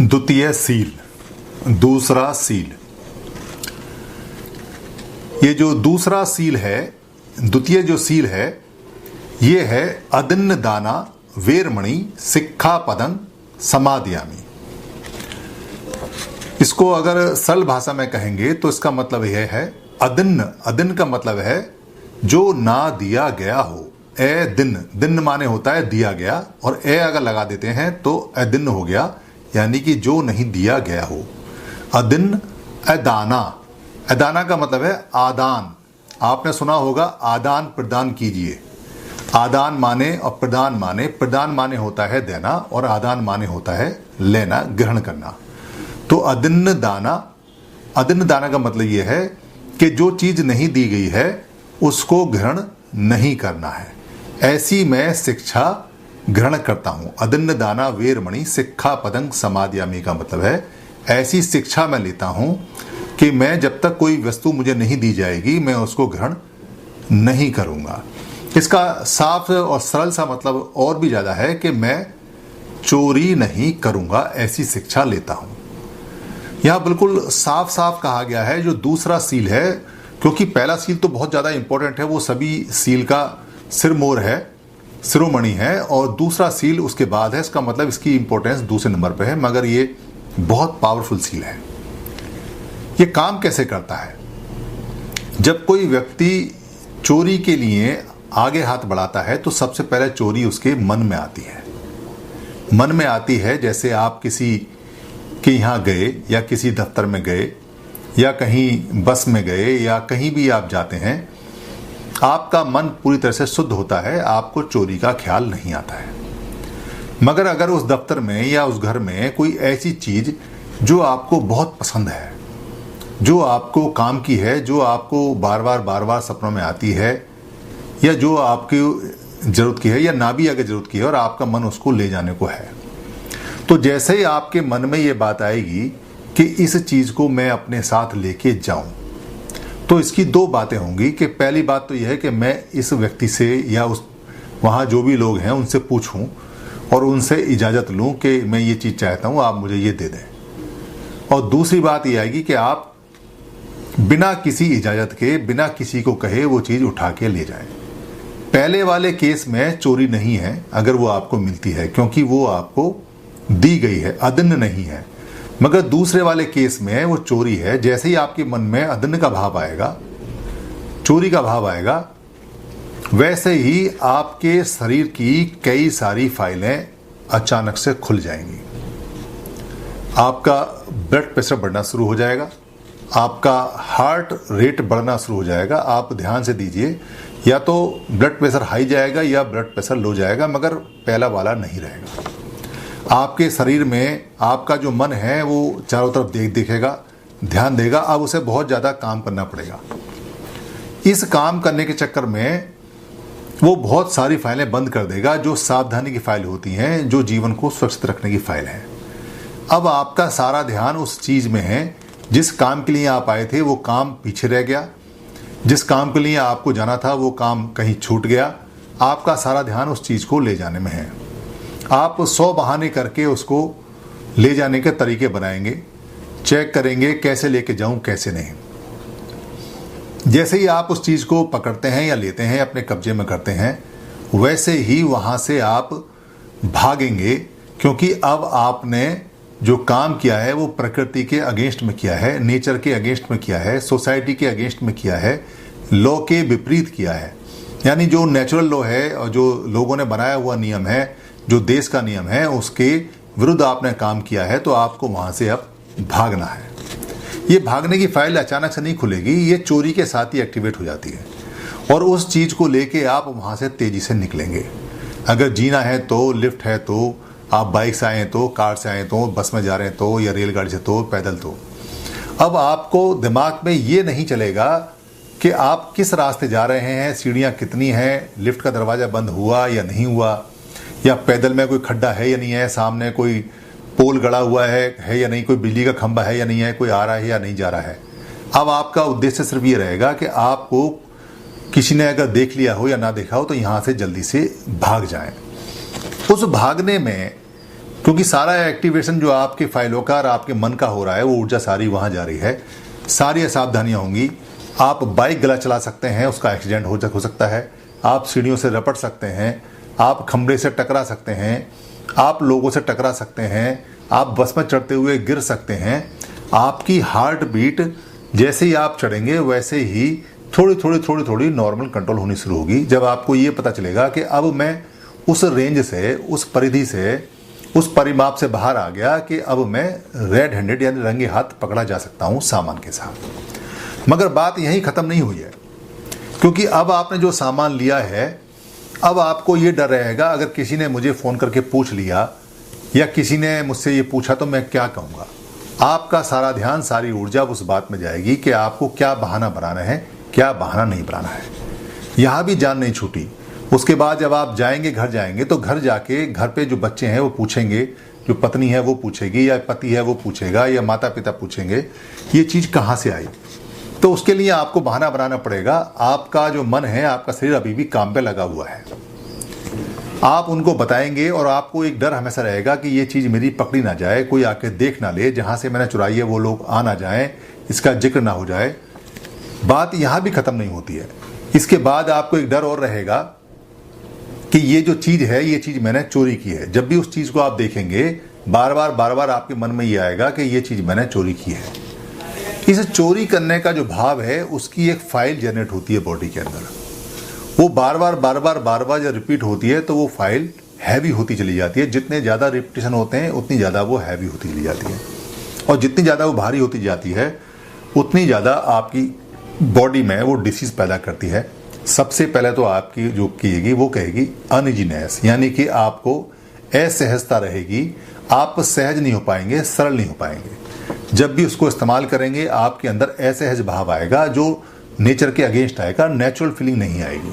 द्वितीय सील, दूसरा सील। ये जो दूसरा सील है, द्वितीय जो सील है, ये है अदिन्न दाना वेरमणि सिक्खापदं समादयामि। इसको अगर सरल भाषा में कहेंगे तो इसका मतलब यह है अदिन्न। अदिन्न का मतलब है जो ना दिया गया हो। ए दिन, दिन माने होता है दिया गया, और ए अगर लगा देते हैं तो अदिन्न हो गया, यानी कि जो नहीं दिया गया हो। अदिन्न अदाना। अदाना का मतलब है आदान। आपने सुना होगा आदान प्रदान कीजिए। आदान माने और प्रदान माने, प्रदान माने होता है देना और आदान माने होता है लेना, ग्रहण करना। तो अदिन्न दाना, अदिन्न दाना का मतलब यह है कि जो चीज नहीं दी गई है उसको ग्रहण नहीं करना है। ऐसी मैं शिक्षा ग्रहण करता हूं। अदिन्न दाना वेरमणि सिक्खापदं समादयामि का मतलब है ऐसी शिक्षा मैं लेता हूं कि मैं जब तक कोई वस्तु मुझे नहीं दी जाएगी मैं उसको ग्रहण नहीं करूंगा। इसका साफ और सरल सा मतलब और भी ज्यादा है कि मैं चोरी नहीं करूंगा, ऐसी शिक्षा लेता हूं। यहां बिल्कुल साफ साफ कहा गया है जो दूसरा सील है, क्योंकि पहला सील तो बहुत ज्यादा इंपॉर्टेंट है, वो सभी सील का सिरमोर है, शिरोमणि है, और दूसरा सील उसके बाद है। इसका मतलब इसकी इंपॉर्टेंस दूसरे नंबर पे है, मगर ये बहुत पावरफुल सील है। ये काम कैसे करता है? जब कोई व्यक्ति चोरी के लिए आगे हाथ बढ़ाता है तो सबसे पहले चोरी उसके मन में आती है। मन में आती है, जैसे आप किसी के यहाँ गए या किसी दफ्तर में गए या कहीं बस में गए या कहीं भी आप जाते हैं, आपका मन पूरी तरह से शुद्ध होता है, आपको चोरी का ख्याल नहीं आता है। मगर अगर उस दफ्तर में या उस घर में कोई ऐसी चीज जो आपको बहुत पसंद है, जो आपको काम की है, जो आपको बार बार सपनों में आती है, या जो आपकी जरूरत की है या ना भी अगर जरूरत की है और आपका मन उसको ले जाने को है, तो जैसे ही आपके मन में ये बात आएगी कि इस चीज को मैं अपने साथ लेके जाऊं, तो इसकी दो बातें होंगी कि पहली बात तो यह है कि मैं इस व्यक्ति से या उस वहाँ जो भी लोग हैं उनसे पूछूं और उनसे इजाज़त लूं कि मैं ये चीज़ चाहता हूँ, आप मुझे ये दे दें। और दूसरी बात ये आएगी कि आप बिना किसी इजाज़त के, बिना किसी को कहे वो चीज़ उठा के ले जाएं। पहले वाले केस में चोरी नहीं है अगर वो आपको मिलती है, क्योंकि वो आपको दी गई है, अदिन्न नहीं है। मगर दूसरे वाले केस में वो चोरी है। जैसे ही आपके मन में अदिन्न का भाव आएगा, चोरी का भाव आएगा, वैसे ही आपके शरीर की कई सारी फाइलें अचानक से खुल जाएंगी। आपका ब्लड प्रेशर बढ़ना शुरू हो जाएगा, आपका हार्ट रेट बढ़ना शुरू हो जाएगा। आप ध्यान से दीजिए, या तो ब्लड प्रेशर हाई जाएगा या ब्लड प्रेशर लो जाएगा, मगर पहला वाला नहीं रहेगा। आपके शरीर में आपका जो मन है वो चारों तरफ देखेगा, ध्यान देगा। अब उसे बहुत ज़्यादा काम करना पड़ेगा। इस काम करने के चक्कर में वो बहुत सारी फाइलें बंद कर देगा जो सावधानी की फाइल होती हैं, जो जीवन को सुरक्षित रखने की फाइल है। अब आपका सारा ध्यान उस चीज़ में है जिस काम के लिए आप आए थे, वो काम पीछे रह गया। जिस काम के लिए आपको जाना था वो काम कहीं छूट गया। आपका सारा ध्यान उस चीज़ को ले जाने में है। आप 100 बहाने करके उसको ले जाने के तरीके बनाएंगे, चेक करेंगे कैसे लेके जाऊं, कैसे नहीं। जैसे ही आप उस चीज़ को पकड़ते हैं या लेते हैं, अपने कब्जे में करते हैं, वैसे ही वहाँ से आप भागेंगे, क्योंकि अब आपने जो काम किया है वो प्रकृति के अगेंस्ट में किया है, नेचर के अगेंस्ट में किया है, सोसाइटी के अगेंस्ट में किया है, लॉ के विपरीत किया है। यानी जो नेचुरल लॉ है और जो लोगों ने बनाया हुआ नियम है, जो देश का नियम है, उसके विरुद्ध आपने काम किया है, तो आपको वहां से अब भागना है। ये भागने की फाइल अचानक से नहीं खुलेगी, ये चोरी के साथ ही एक्टिवेट हो जाती है, और उस चीज को लेके आप वहां से तेजी से निकलेंगे। अगर जीना है तो, लिफ्ट है तो, आप बाइक से आए तो, कार से आए तो, बस में जा रहे हैं तो, या रेलगाड़ी से तो, पैदल तो। अब आपको दिमाग में ये नहीं चलेगा कि आप किस रास्ते जा रहे हैं, सीढ़ियां कितनी हैं, लिफ्ट का दरवाजा बंद हुआ या नहीं हुआ, या पैदल में कोई खड्डा है या नहीं है, सामने कोई पोल गड़ा हुआ है या नहीं, कोई बिजली का खंभा है या नहीं है, कोई आ रहा है या नहीं जा रहा है। अब आपका उद्देश्य सिर्फ ये रहेगा कि आपको किसी ने अगर देख लिया हो या ना देखा हो तो यहाँ से जल्दी से भाग जाएं। उस भागने में क्योंकि सारा एक्टिवेशन जो आपकी फाइलों का और आपके मन का हो रहा है, वो ऊर्जा सारी वहाँ जा रही है। सारी असावधानियाँ होंगी। आप बाइक गलत चला सकते हैं, उसका एक्सीडेंट हो सकता है। आप सीढ़ियों से रपट सकते हैं, आप खंभे से टकरा सकते हैं, आप लोगों से टकरा सकते हैं, आप बस में चढ़ते हुए गिर सकते हैं। आपकी हार्ट बीट जैसे ही आप चढ़ेंगे वैसे ही थोड़ी नॉर्मल कंट्रोल होनी शुरू होगी। जब आपको ये पता चलेगा कि अब मैं उस रेंज से, उस परिधि से, उस परिमाप से बाहर आ गया कि अब मैं रेड हैंडेड यानी रंगे हाथ पकड़ा जा सकता हूँ सामान के साथ। मगर बात यहीं ख़त्म नहीं हुई है, क्योंकि अब आपने जो सामान लिया है, अब आपको ये डर रहेगा अगर किसी ने मुझे फ़ोन करके पूछ लिया या किसी ने मुझसे ये पूछा तो मैं क्या कहूँगा। आपका सारा ध्यान, सारी ऊर्जा उस बात में जाएगी कि आपको क्या बहाना बनाना है, क्या बहाना नहीं बनाना है। यहाँ भी जान नहीं छूटी। उसके बाद जब आप जाएंगे, घर जाएंगे, तो घर जाके घर पे जो बच्चे हैं वो पूछेंगे, जो पत्नी है वो पूछेगी, या पति है वो पूछेगा, या माता पिता पूछेंगे ये चीज़ कहाँ से आई। तो उसके लिए आपको बहाना बनाना पड़ेगा। आपका जो मन है, आपका शरीर अभी भी काम पे लगा हुआ है। आप उनको बताएंगे और आपको एक डर हमेशा रहेगा कि ये चीज़ मेरी पकड़ी ना जाए, कोई आके देख ना ले, जहाँ से मैंने चुराई है वो लोग आ ना जाएं, इसका जिक्र ना हो जाए। बात यहाँ भी ख़त्म नहीं होती है। इसके बाद आपको एक डर और रहेगा कि ये जो चीज़ है, ये चीज़ मैंने चोरी की है। जब भी उस चीज़ को आप देखेंगे, बार बार आपके मन में ये आएगा कि ये चीज़ मैंने चोरी की है। इस चोरी करने का जो भाव है, उसकी एक फाइल जनरेट होती है बॉडी के अंदर। वो बार बार जब रिपीट होती है तो वो फाइल हैवी होती चली जाती है। जितने ज़्यादा रिपीटिशन होते हैं उतनी ज़्यादा वो हैवी होती चली जाती है, और जितनी ज़्यादा वो भारी होती जाती है उतनी ज़्यादा आपकी बॉडी में वो डिसीज़ पैदा करती है। सबसे पहले तो आपकी जो कहेगी वो कहेगी अनइजीनेस, यानी कि आपको असहजता रहेगी। आप सहज नहीं हो पाएंगे, सरल नहीं हो पाएंगे। जब भी उसको इस्तेमाल करेंगे आपके अंदर असहज भाव आएगा, जो नेचर के अगेंस्ट आएगा, नेचुरल फीलिंग नहीं आएगी।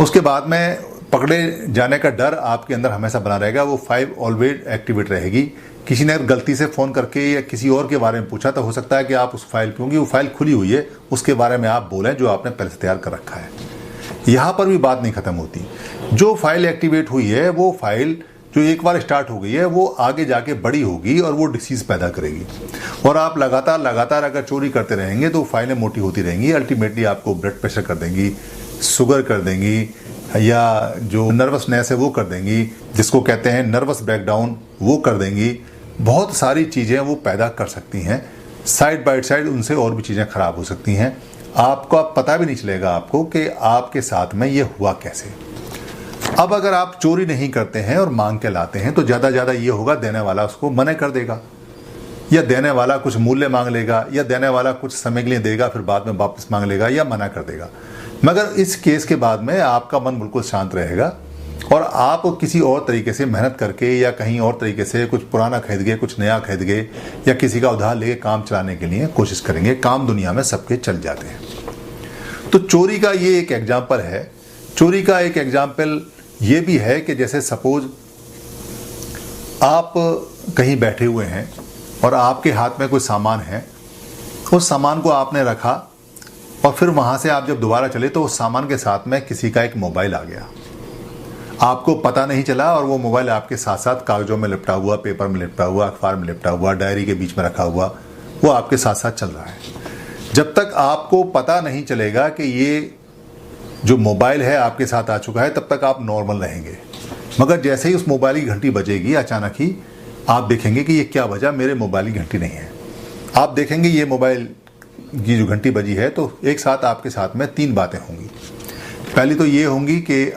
उसके बाद में पकड़े जाने का डर आपके अंदर हमेशा बना रहेगा। वो 5 ऑलवेज एक्टिवेट रहेगी। किसी ने गलती से फ़ोन करके या किसी और के बारे में पूछा तो हो सकता है कि आप उस फाइल, क्योंकि वो फाइल खुली हुई है, उसके बारे में आप बोलें जो आपने पहले से तैयार कर रखा है। यहाँ पर भी बात नहीं ख़त्म होती। जो फाइल एक्टिवेट हुई है, वो फाइल जो एक बार स्टार्ट हो गई है, वो आगे जाके बड़ी होगी और वो डिसीज़ पैदा करेगी। और आप लगातार अगर चोरी करते रहेंगे तो फाइलें मोटी होती रहेंगी। अल्टीमेटली आपको ब्लड प्रेशर कर देंगी, शुगर कर देंगी, या जो नर्वसनेस है वो कर देंगी, जिसको कहते हैं नर्वस ब्रेकडाउन, वो कर देंगी। बहुत सारी चीज़ें वो पैदा कर सकती हैं। साइड बाय साइड उनसे और भी चीज़ें ख़राब हो सकती हैं। आपको पता भी नहीं चलेगा आपको कि आपके साथ में ये हुआ कैसे। अब अगर आप चोरी नहीं करते हैं और मांग के लाते हैं तो ज़्यादा ये होगा, देने वाला उसको मना कर देगा, या देने वाला कुछ मूल्य मांग लेगा, या देने वाला कुछ समय के लिए देगा, फिर बाद में वापस मांग लेगा या मना कर देगा। मगर इस केस के बाद में आपका मन बिल्कुल शांत रहेगा और आप किसी और तरीके से मेहनत करके या कहीं और तरीके से कुछ पुराना खरीद गए, कुछ नया खरीद गए, या किसी का उधार लेके काम चलाने के लिए कोशिश करेंगे। काम दुनिया में सबके चल जाते हैं। तो चोरी का ये एक एग्जाम्पल है। चोरी का एक एग्जाम्पल ये भी है कि जैसे सपोज आप कहीं बैठे हुए हैं और आपके हाथ में कोई सामान है, उस सामान को आपने रखा और फिर वहाँ से आप जब दोबारा चले तो उस सामान के साथ में किसी का एक मोबाइल आ गया। आपको पता नहीं चला और वो मोबाइल आपके साथ साथ कागजों में लिपटा हुआ, पेपर में लिपटा हुआ, अखबार में लिपटा हुआ, डायरी के बीच में रखा हुआ, वो आपके साथ साथ चल रहा है। जब तक आपको पता नहीं चलेगा कि ये जो मोबाइल है आपके साथ आ चुका है, तब तक आप नॉर्मल रहेंगे। मगर जैसे ही उस मोबाइल की घंटी बजेगी, अचानक ही आप देखेंगे कि ये क्या बजा, मेरे मोबाइल की घंटी नहीं है। आप देखेंगे ये मोबाइल की जो घंटी बजी है, तो एक साथ आपके साथ में 3 बातें होंगी। पहली तो ये होंगी कि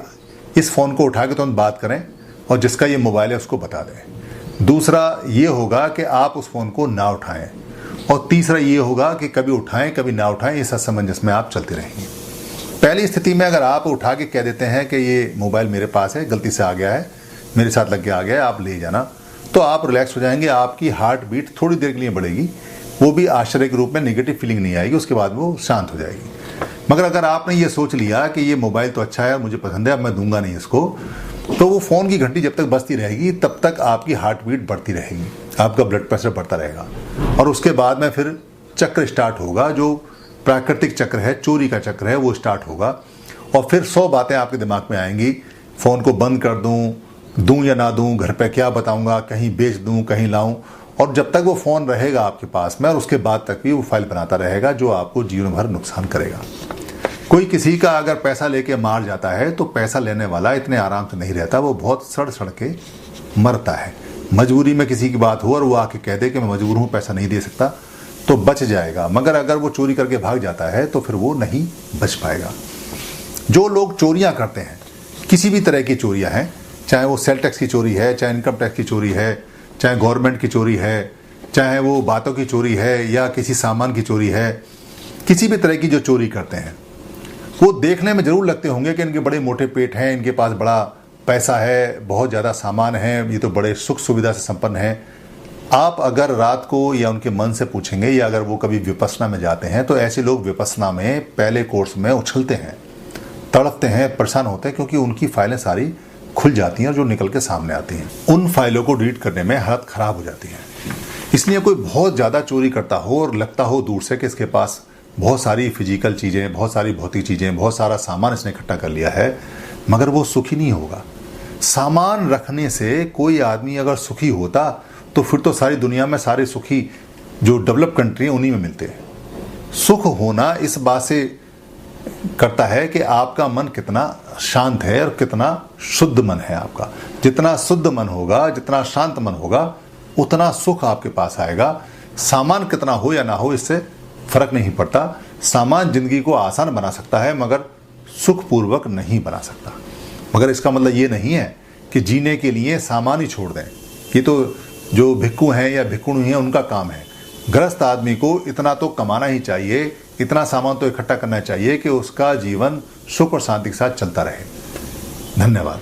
इस फ़ोन को उठा के तुरंत बात करें और जिसका ये मोबाइल है उसको बता दें। दूसरा ये होगा कि आप उस फ़ोन को ना उठाएं, और तीसरा ये होगा कि कभी उठाएं कभी ना उठाएं, इस असमंजस में आप चलते रहेंगे। पहली स्थिति में अगर आप उठा के कह देते हैं कि ये मोबाइल मेरे पास है, गलती से आ गया है, मेरे साथ लग के आ गया है, आप ले जाना, तो आप रिलैक्स हो जाएंगे। आपकी हार्ट बीट थोड़ी देर के लिए बढ़ेगी, वो भी आश्चर्य के रूप में, नेगेटिव फीलिंग नहीं आएगी, उसके बाद वो शांत हो जाएगी। मगर अगर आपने ये सोच लिया कि ये मोबाइल तो अच्छा है, मुझे पसंद है, अब मैं दूंगा नहीं इसको, तो वो फ़ोन की घंटी जब तक बजती रहेगी तब तक आपकी हार्ट बीट बढ़ती रहेगी, आपका ब्लड प्रेशर बढ़ता रहेगा, और उसके बाद में फिर चक्र स्टार्ट होगा, जो प्राकृतिक चक्र है, चोरी का चक्र है, वो स्टार्ट होगा। और फिर 100 बातें आपके दिमाग में आएंगी। फ़ोन को बंद कर दूं, दूं या ना दूं, घर पे क्या बताऊंगा, कहीं बेच दूं, कहीं लाऊं, और जब तक वो फ़ोन रहेगा आपके पास में और उसके बाद तक भी वो फाइल बनाता रहेगा जो आपको जीवन भर नुकसान करेगा। कोई किसी का अगर पैसा लेके मार जाता है तो पैसा लेने वाला इतने आराम से नहीं रहता, वो बहुत सड़ सड़ के मरता है। मजबूरी में किसी की बात हो और वो आके कह दे कि मैं मजबूर हूँ, पैसा नहीं दे सकता, तो बच जाएगा, मगर अगर वो चोरी करके भाग जाता है तो फिर वो नहीं बच पाएगा। जो लोग चोरियां करते हैं, किसी भी तरह की चोरियां हैं, चाहे वो सेल टैक्स की चोरी है, चाहे इनकम टैक्स की चोरी है, चाहे गवर्नमेंट की चोरी है, चाहे वो बातों की चोरी है या किसी सामान की चोरी है, किसी भी तरह की जो चोरी करते हैं वो देखने में जरूर लगते होंगे कि इनके बड़े मोटे पेट हैं, इनके पास बड़ा पैसा है, बहुत ज़्यादा सामान है, ये तो बड़े सुख सुविधा से संपन्न हैं। आप अगर रात को या उनके मन से पूछेंगे या अगर वो कभी विपस्सना में जाते हैं तो ऐसे लोग विपस्सना में पहले कोर्स में उछलते हैं, तड़पते हैं, परेशान होते हैं, क्योंकि उनकी फाइलें सारी खुल जाती हैं और जो निकल के सामने आती हैं उन फाइलों को डिलीट करने में हालत ख़राब हो जाती है। इसलिए कोई बहुत ज़्यादा चोरी करता हो और लगता हो दूर से कि इसके पास बहुत सारी फिजिकल चीज़ें, बहुत सारी भौतिक चीज़ें, बहुत सारा सामान इसने इकट्ठा कर लिया है, मगर वो सुखी नहीं होगा। सामान रखने से कोई आदमी अगर सुखी होता तो फिर तो सारी दुनिया में सारे सुखी जो डेवलप कंट्री हैं उन्हीं में मिलते हैं। सुख होना इस बात से करता है कि आपका मन कितना शांत है और कितना शुद्ध मन है आपका। जितना शुद्ध मन होगा, जितना शांत मन होगा, उतना सुख आपके पास आएगा। सामान कितना हो या ना हो इससे फर्क नहीं पड़ता। सामान जिंदगी को आसान बना सकता है मगर सुखपूर्वक नहीं बना सकता। मगर इसका मतलब ये नहीं है कि जीने के लिए सामान ही छोड़ दें। ये तो जो भिक्खु हैं या भिक्खुणी हैं उनका काम है। गृहस्थ आदमी को इतना तो कमाना ही चाहिए, इतना सामान तो इकट्ठा करना चाहिए कि उसका जीवन सुख और शांति के साथ चलता रहे। धन्यवाद।